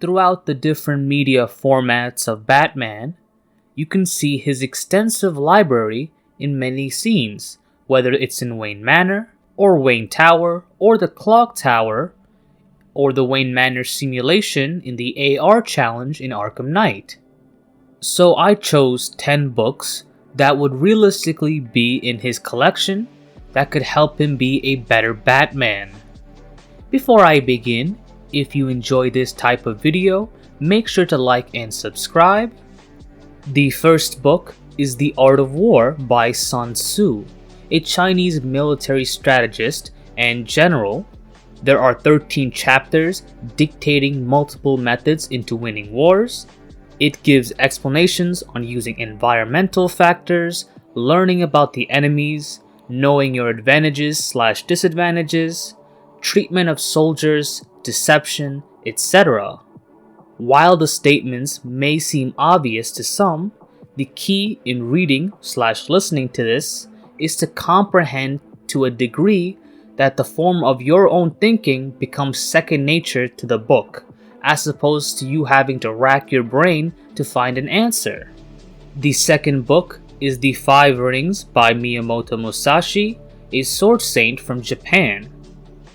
Throughout the different media formats of Batman, you can see his extensive library in many scenes, whether it's in Wayne Manor, or Wayne Tower, or the Clock Tower, or the Wayne Manor simulation in the AR challenge in Arkham Knight. So I chose 10 books that would realistically be in his collection that could help him be a better Batman. Before I begin, if you enjoy this type of video, make sure to like and subscribe. The first book is The Art of War by Sun Tzu, a Chinese military strategist and general. There are 13 chapters dictating multiple methods into winning wars. It gives explanations on using environmental factors, learning about the enemies, knowing your advantages/disadvantages, treatment of soldiers, deception, etc. While the statements may seem obvious to some, the key in reading/listening to this is to comprehend to a degree that the form of your own thinking becomes second nature to the book, as opposed to you having to rack your brain to find an answer. The second book is The Five Rings by Miyamoto Musashi, a sword saint from Japan.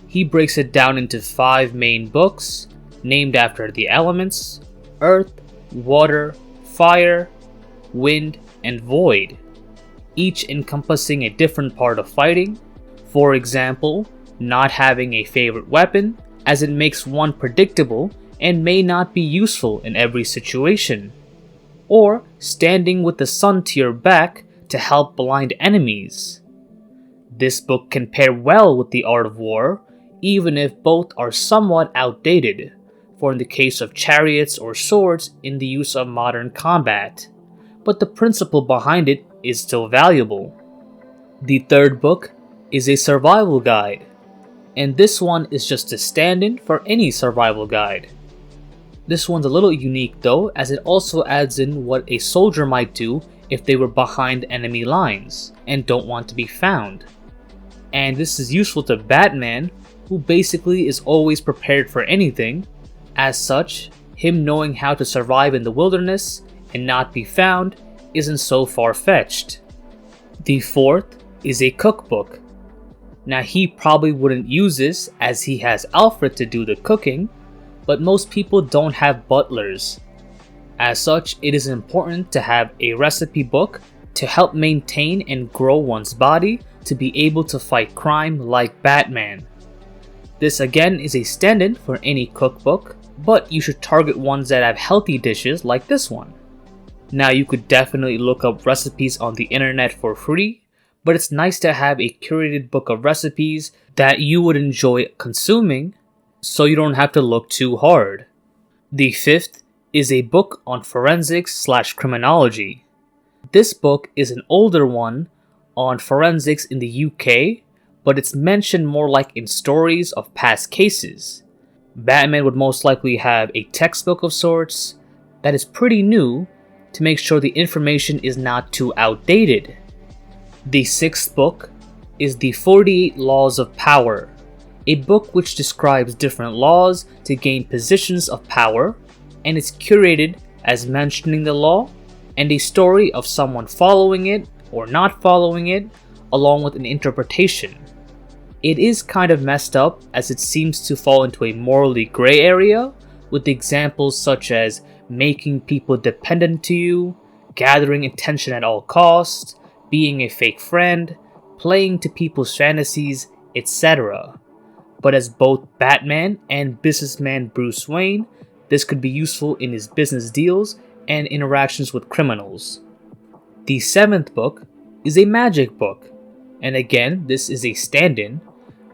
He breaks it down into 5 main books, named after the elements: earth, water, fire, wind, and void, each encompassing a different part of fighting. For example, not having a favorite weapon, as it makes one predictable and may not be useful in every situation. Or standing with the sun to your back to help blind enemies. This book can pair well with The Art of War, even if both are somewhat outdated, for in the case of chariots or swords in the use of modern combat, but the principle behind it is still valuable. The third book is a survival guide, and this one is just a stand-in for any survival guide. This one's a little unique though, as it also adds in what a soldier might do if they were behind enemy lines and don't want to be found. And this is useful to Batman, who basically is always prepared for anything. As such, him knowing how to survive in the wilderness and not be found isn't so far-fetched. The fourth is a cookbook. Now he probably wouldn't use this as he has Alfred to do the cooking, but most people don't have butlers. As such, it is important to have a recipe book to help maintain and grow one's body to be able to fight crime like Batman. This again is a stand-in for any cookbook, but you should target ones that have healthy dishes like this one. Now you could definitely look up recipes on the internet for free, but it's nice to have a curated book of recipes that you would enjoy consuming, so you don't have to look too hard. The fifth is a book on forensics/criminology. This book is an older one on forensics in the UK, but it's mentioned more like in stories of past cases. Batman would most likely have a textbook of sorts that is pretty new to make sure the information is not too outdated. The sixth book is The 48 Laws of Power, a book which describes different laws to gain positions of power, and it's curated as mentioning the law and a story of someone following it or not following it, along with an interpretation. It is kind of messed up as it seems to fall into a morally gray area, with examples such as making people dependent to you, gathering attention at all costs, being a fake friend, playing to people's fantasies, etc. But as both Batman and businessman Bruce Wayne, this could be useful in his business deals and interactions with criminals. The seventh book is a magic book, and again, this is a stand-in,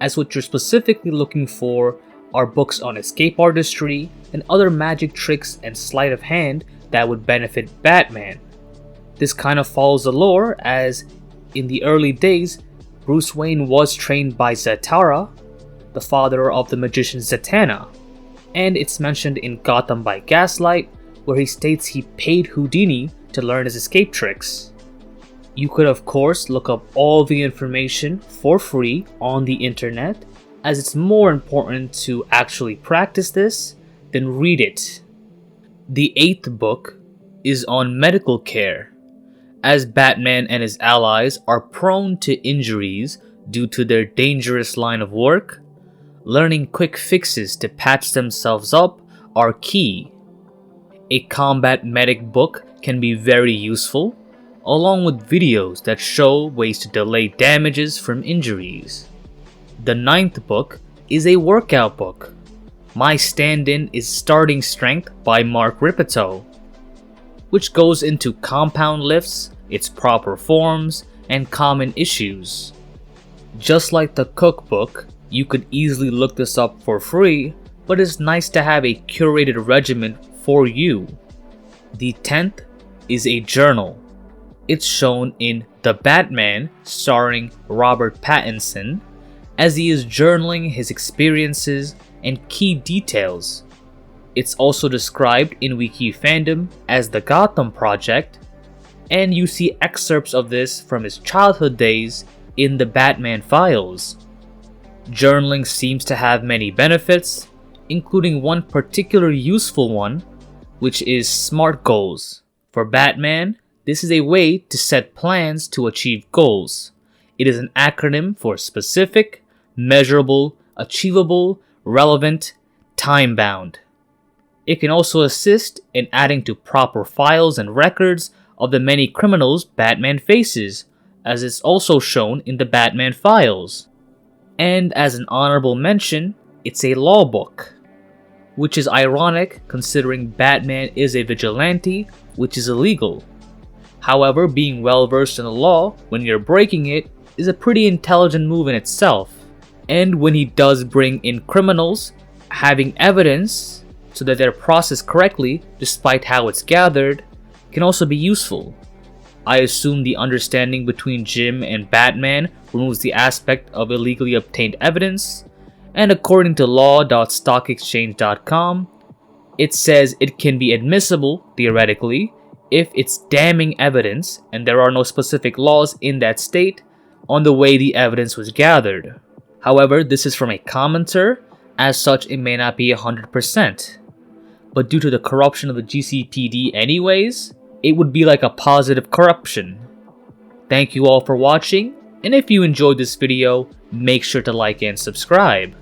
as what you're specifically looking for are books on escape artistry and other magic tricks and sleight of hand that would benefit Batman. This kind of follows the lore, as in the early days, Bruce Wayne was trained by Zatara, the father of the magician Zatanna, and it's mentioned in Gotham by Gaslight, where he states he paid Houdini to learn his escape tricks. You could of course look up all the information for free on the internet, as it's more important to actually practice this than read it. The 8th book is on medical care, as Batman and his allies are prone to injuries due to their dangerous line of work. Learning quick fixes to patch themselves up are key. A combat medic book can be very useful, along with videos that show ways to delay damages from injuries. The 9th book is a workout book. My stand-in is Starting Strength by Mark Ripito, which goes into compound lifts, its proper forms, and common issues. Just like the cookbook, you could easily look this up for free, but it's nice to have a curated regimen for you. The 10th is a journal. It's shown in The Batman, starring Robert Pattinson, as he is journaling his experiences and key details. It's also described in Wiki Fandom as the Gotham Project, and you see excerpts of this from his childhood days in the Batman files. Journaling seems to have many benefits, including one particular useful one, which is SMART goals. For Batman, this is a way to set plans to achieve goals. It is an acronym for specific, measurable, achievable, relevant, time-bound. It can also assist in adding to proper files and records of the many criminals Batman faces, as is also shown in the Batman files. And as an honorable mention, it's a law book, which is ironic considering Batman is a vigilante, which is illegal. However, being well versed in the law when you're breaking it is a pretty intelligent move in itself. And when he does bring in criminals, having evidence so that they're processed correctly despite how it's gathered can also be useful. I assume the understanding between Jim and Batman removes the aspect of illegally obtained evidence, and according to law.stockexchange.com, it says it can be admissible, theoretically, if it's damning evidence and there are no specific laws in that state on the way the evidence was gathered. However, this is from a commenter, as such it may not be 100%. But due to the corruption of the GCPD anyways, it would be like a positive corruption. Thank you all for watching, and if you enjoyed this video, make sure to like and subscribe.